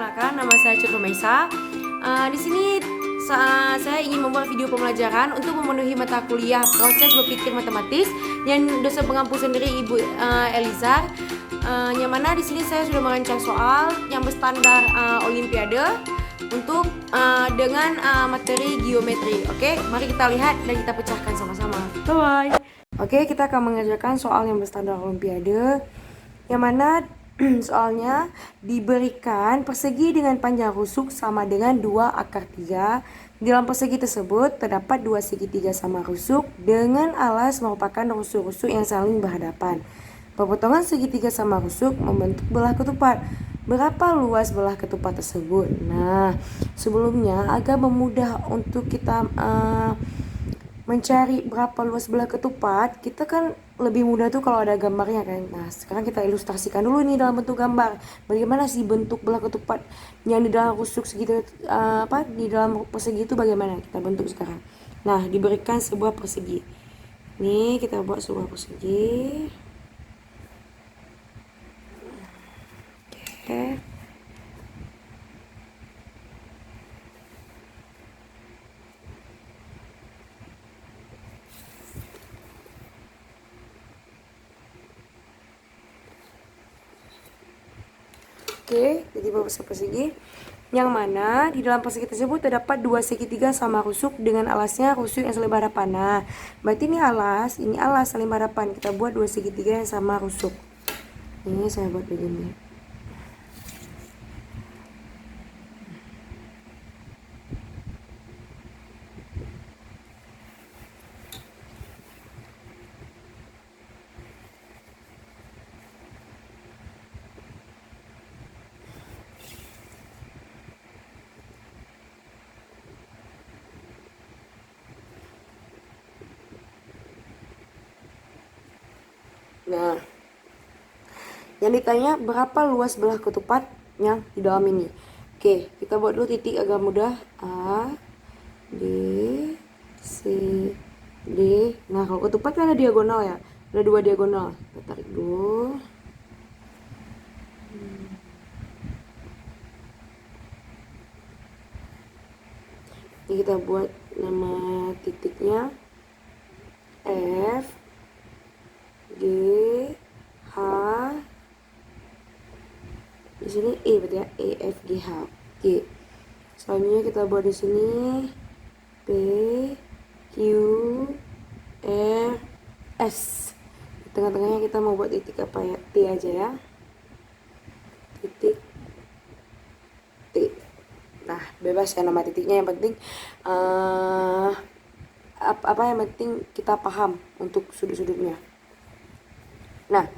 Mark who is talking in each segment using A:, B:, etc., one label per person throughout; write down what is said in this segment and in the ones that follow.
A: perkenalkan, nama saya Cut Romaisa. Di sini saya ingin membuat video pembelajaran untuk memenuhi mata kuliah proses berpikir matematis yang dosen pengampu sendiri Ibu Eliza. Yang mana di sini saya sudah merancang soal yang berstandar Olimpiade untuk dengan materi geometri. Oke, mari kita lihat dan kita pecahkan sama-sama. Bye. Oke, kita akan mengerjakan soal yang berstandar Olimpiade, yang mana soalnya diberikan persegi dengan panjang rusuk sama dengan 2 akar 3. Di dalam persegi tersebut terdapat 2 segitiga sama rusuk dengan alas merupakan rusuk-rusuk yang saling berhadapan. Pepotongan segitiga sama rusuk membentuk belah ketupat. Berapa luas belah ketupat tersebut? Nah, sebelumnya agak memudah untuk kita mencari berapa luas belah ketupat, kita kan lebih mudah tuh kalau ada gambarnya kan. Nah, sekarang kita ilustrasikan dulu nih dalam bentuk gambar. Bagaimana sih bentuk belah ketupat yang di dalam rusuk segitu di dalam persegi itu bagaimana kita bentuk sekarang. Nah, diberikan sebuah persegi. Nih, kita buat sebuah persegi. Oke. Oke, jadi persegi yang mana di dalam persegi tersebut terdapat 2 segitiga sama rusuk dengan alasnya rusuk yang saling berhadapan. Nah, berarti ini alas saling berhadapan. Kita buat 2 segitiga yang sama rusuk. Ini saya buat begini. Nah, yang ditanya berapa luas belah ketupat yang di dalam ini. Oke, kita buat dulu titik agak mudah. A, D, C, D. Nah, kalau ketupat kan ada diagonal ya. Ada 2 diagonal. Kita tarik dulu. Ini kita buat nama titiknya F, G, H. Di sini E berarti ya, E, F, G, H. G. Selanjutnya kita buat di sini P, Q, R, S. Di tengah-tengahnya kita mau buat titik apa ya? T aja ya. Titik T. Nah, bebas ya nama titiknya, yang penting yang penting kita paham untuk sudut-sudutnya. Nah,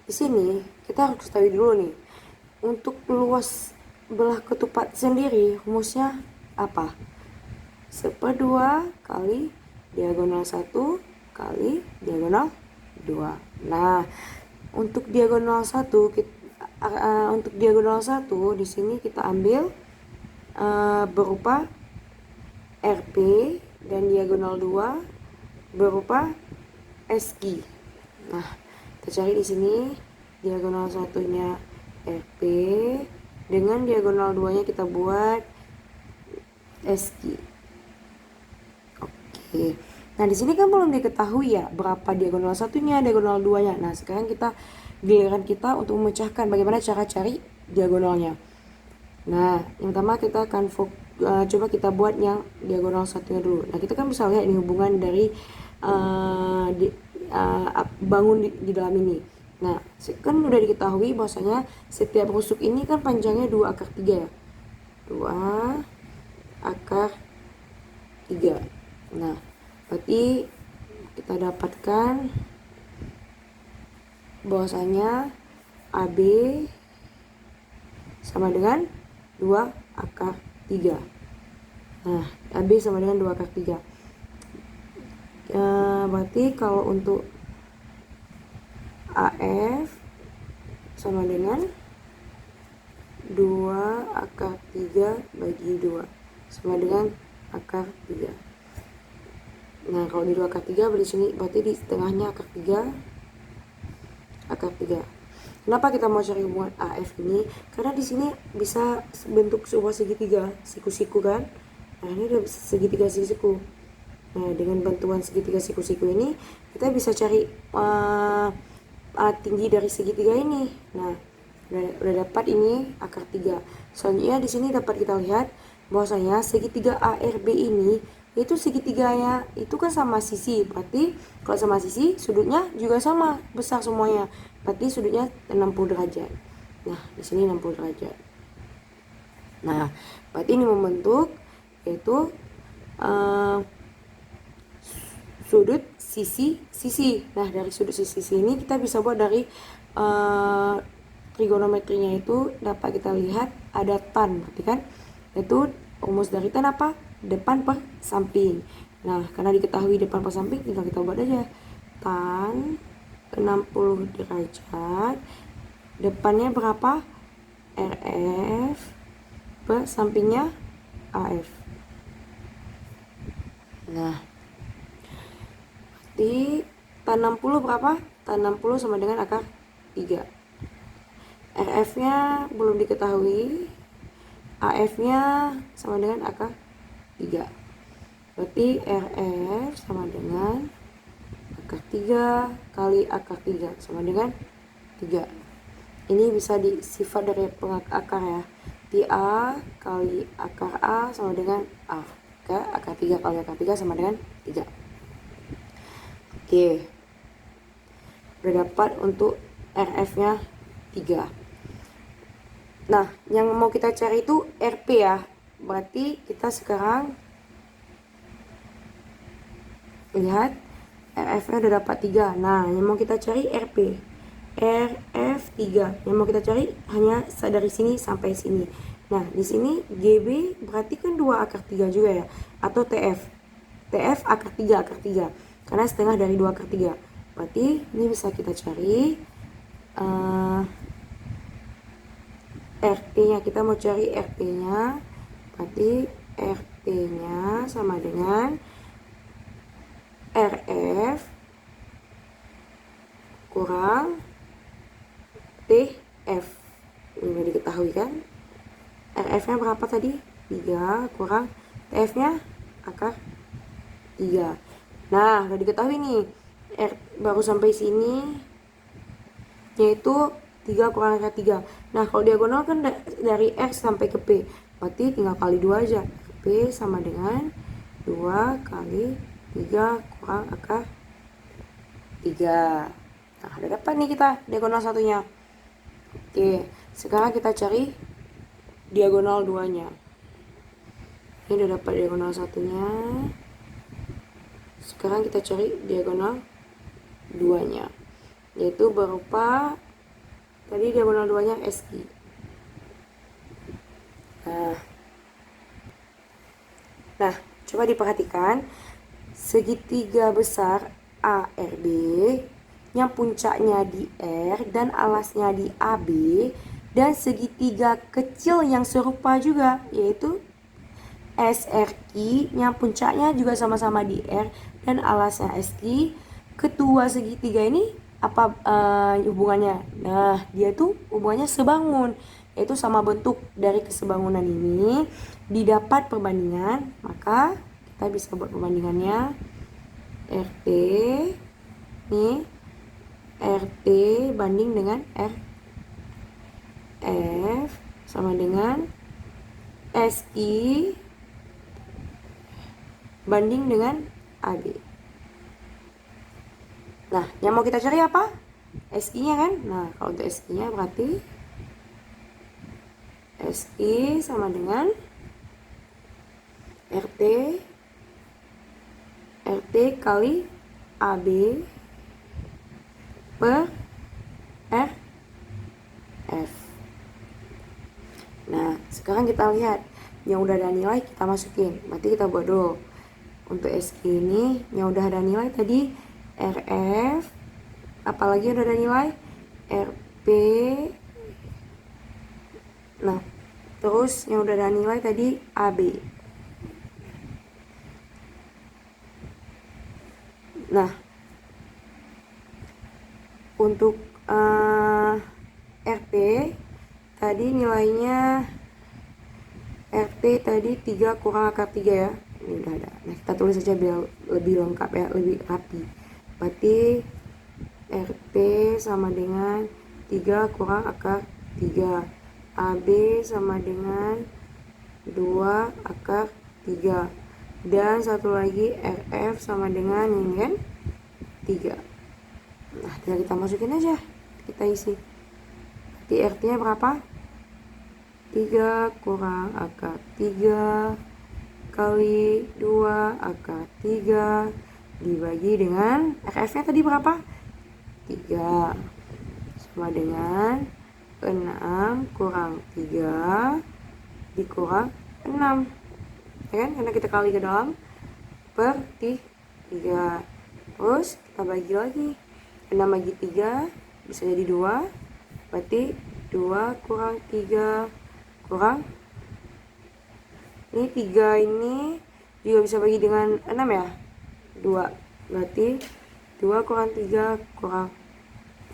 A: di sini kita harus tahu dulu nih, untuk luas belah ketupat sendiri rumusnya apa? 1/2 kali diagonal 1 kali diagonal 2. Nah, untuk diagonal 1 di sini kita ambil berupa RP dan diagonal 2 berupa SG. Nah, kita cari di sini diagonal satunya RP dengan diagonal 2-nya kita buat SG. Oke. Nah, di sini kan belum diketahui ya berapa diagonal satunya, diagonal 2-nya. Nah, sekarang giliran kita untuk memecahkan bagaimana cara cari diagonalnya. Nah, yang pertama kita akan coba kita buat yang diagonal satunya dulu. Nah, kita kan bisa lihat ini hubungan dari bangun di dalam ini. Nah, kan udah diketahui bahwasanya setiap rusuk ini kan panjangnya 2 akar 3 ya. 2 akar 3. Nah, berarti kita dapatkan bahwasanya AB sama dengan 2 akar 3. Nah, AB sama dengan 2 akar 3. Berarti kalau untuk AF sama dengan 2 akar 3 bagi 2 sama dengan akar 3. Nah, kalau di 2 akar 3 berarti di tengahnya akar 3. Kenapa kita mau cari hubungan AF ini? Karena di sini bisa bentuk sebuah segitiga siku-siku kan. Nah, ini udah segitiga siku. Nah, dengan bantuan segitiga siku-siku ini kita bisa cari tinggi dari segitiga ini. Nah, udah dapat ini akar 3. Selanjutnya di sini dapat kita lihat bahwasanya segitiga ARB ini itu segitiganya itu kan sama sisi, berarti kalau sama sisi sudutnya juga sama besar semuanya, berarti sudutnya 60 derajat. Nah, di sini 60 derajat. Nah, berarti ini membentuk yaitu sudut sisi. Nah, dari sudut sisi ini kita bisa buat dari trigonometrinya itu dapat kita lihat ada tan, berarti kan itu rumus dari tan apa? Depan per samping. Nah, karena diketahui depan per samping, tinggal kita buat aja tan 60 derajat, depannya berapa? RF per sampingnya AF. Nah, berarti tan 60 berapa? Tan 60 sama dengan akar 3. RF nya belum diketahui, AF nya sama dengan akar 3. Berarti RF sama dengan akar 3 kali akar 3 sama dengan 3. Ini bisa disifat dari pengakar ya. A kali akar A sama dengan A. Oke, akar 3 kali akar 3 sama dengan 3. Oke. Udah dapat untuk RF-nya 3. Nah, yang mau kita cari itu RP ya. Berarti kita sekarang lihat RF-nya udah dapat 3. Nah, yang mau kita cari RP. RF3. Yang mau kita cari hanya dari sini sampai sini. Nah, di sini GB berarti kan 2 akar 3 juga ya. Atau TF. TF akar 3, akar 3. Karena setengah dari 2 akar 3. Berarti ini bisa kita cari RT-nya. Kita mau cari RT-nya. Berarti RT-nya sama dengan RF kurang TF. Ini udah diketahui kan? RF-nya berapa tadi? 3 kurang TF-nya akar 3. Nah, udah diketahui nih. Baru sampai sini yaitu 3 kurang akar 3. Nah, kalau diagonal kan dari X sampai ke P. Berarti tinggal kali 2 aja. P sama dengan 2 kali 3 kurang akar 3. Nah, udah dapat nih kita diagonal satunya. Oke, sekarang kita cari diagonal 2-nya. Ini udah dapat diagonal satunya. Sekarang kita cari diagonal 2-nya, yaitu berupa tadi diagonal 2-nya SI. Nah, coba diperhatikan segitiga besar ARB yang puncaknya di R dan alasnya di AB, dan segitiga kecil yang serupa juga yaitu SRI yang puncaknya juga sama-sama di R dan alasnya SI. Kedua segitiga ini apa hubungannya? Nah, dia tuh hubungannya sebangun, yaitu sama bentuk. Dari kesebangunan ini didapat perbandingan, maka kita bisa buat perbandingannya. RT nih, RT banding dengan RF sama dengan SI banding dengan AB. Nah, yang mau kita cari apa? SI-nya kan? Nah, kalau untuk SI-nya berarti SI sama dengan RT kali AB per RF. Nah, sekarang kita lihat yang udah ada nilai kita masukin. Berarti kita buat dulu. Untuk SI ini yang udah ada nilai tadi RF, apalagi udah ada nilai RP. Nah, terus yang udah ada nilai tadi AB. Nah, untuk RT tadi nilainya tadi 3 kurang akar 3 ya. Ini udah ada. Nah, kita tulis saja biar lebih lengkap ya, lebih rapi. Berarti RT sama dengan 3 kurang akar 3. AB sama dengan 2 akar 3. Dan satu lagi RF sama dengan ini kan 3. Nah, tinggal kita masukin aja. Kita isi. Berarti RT-nya berapa? 3 kurang akar 3 kali 2 akar 3 dibagi dengan RF-nya tadi berapa? 3 sama dengan 6 kurang 3 dikurang 6 ya kan, karena kita kali ke dalam per 3. Terus kita bagi lagi, 6 bagi 3 bisa jadi 2, berarti 2 kurang 3 kurang, ini 3 ini juga bisa bagi dengan 6 ya, 2, berarti 2 kurang 3 kurang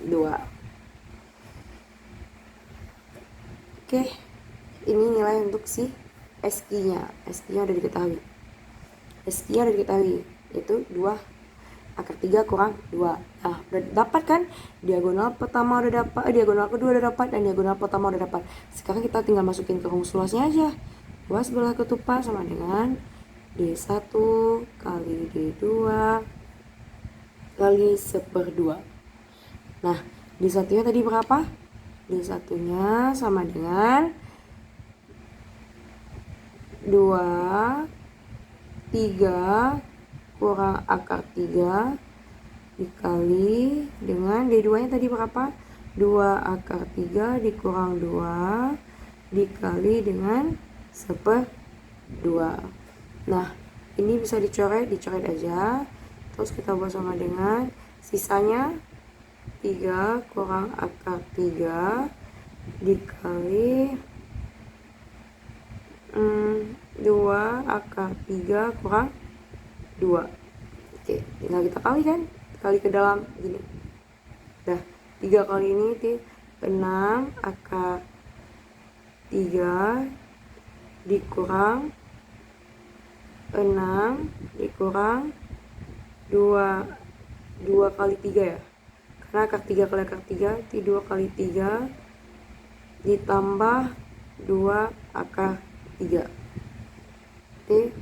A: 2. Oke, ini nilai untuk si SQ-nya. SQ-nya udah diketahui. SQ-nya udah diketahui, yaitu 2 akar 3 kurang 2. Nah, udah dapat kan? Diagonal pertama udah dapat, diagonal kedua udah dapat, dan diagonal pertama udah dapat. Sekarang kita tinggal masukin ke rumus luasnya aja. Luas belah ketupat sama dengan D1 kali D2 kali 1/2. Nah, D1-nya tadi berapa? D1-nya sama dengan 2 3 kurang akar 3 dikali dengan D2 nya tadi berapa? 2 akar 3 dikurang 2 dikali dengan 1/2. Nah, ini bisa dicoret aja. Terus kita buat sama dengan sisanya 3 kurang akar 3 dikali 2 akar 3 kurang 2. Oke, tinggal kita kali kan, kali ke dalam gini. Udah, 3 kali ini 6 akar 3 dikurang 6 dikurang 2 kali 3 ya, karena akar 3 kali akar 3 itu 2 kali 3 ditambah 2 akar 3. Oke,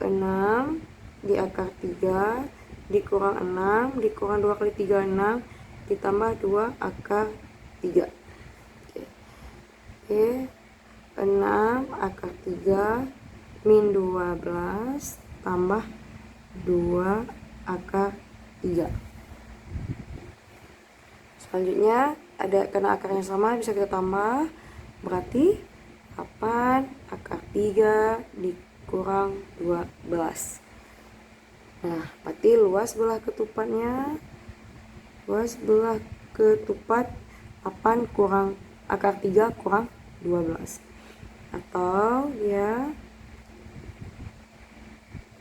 A: 6 di akar 3 dikurang 6 dikurang 2 kali 3 6 ditambah 2 akar 3. Oke, 6 akar 3 min 12 tambah 2 akar 3. Selanjutnya ada, karena akarnya sama bisa kita tambah, berarti 8 akar 3 dikurang 12. Nah, berarti luas belah ketupatnya, luas belah ketupat 8 kurang akar 3 kurang 12, atau ya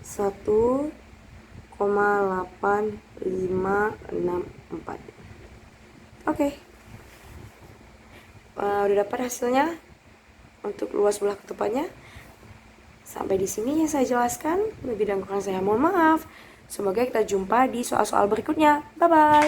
A: 1,8564. Oke. Udah dapat hasilnya untuk luas belah ketupatnya. Sampai di sini yang saya jelaskan, lebih dan kurang saya mohon maaf. Semoga kita jumpa di soal-soal berikutnya. Bye bye.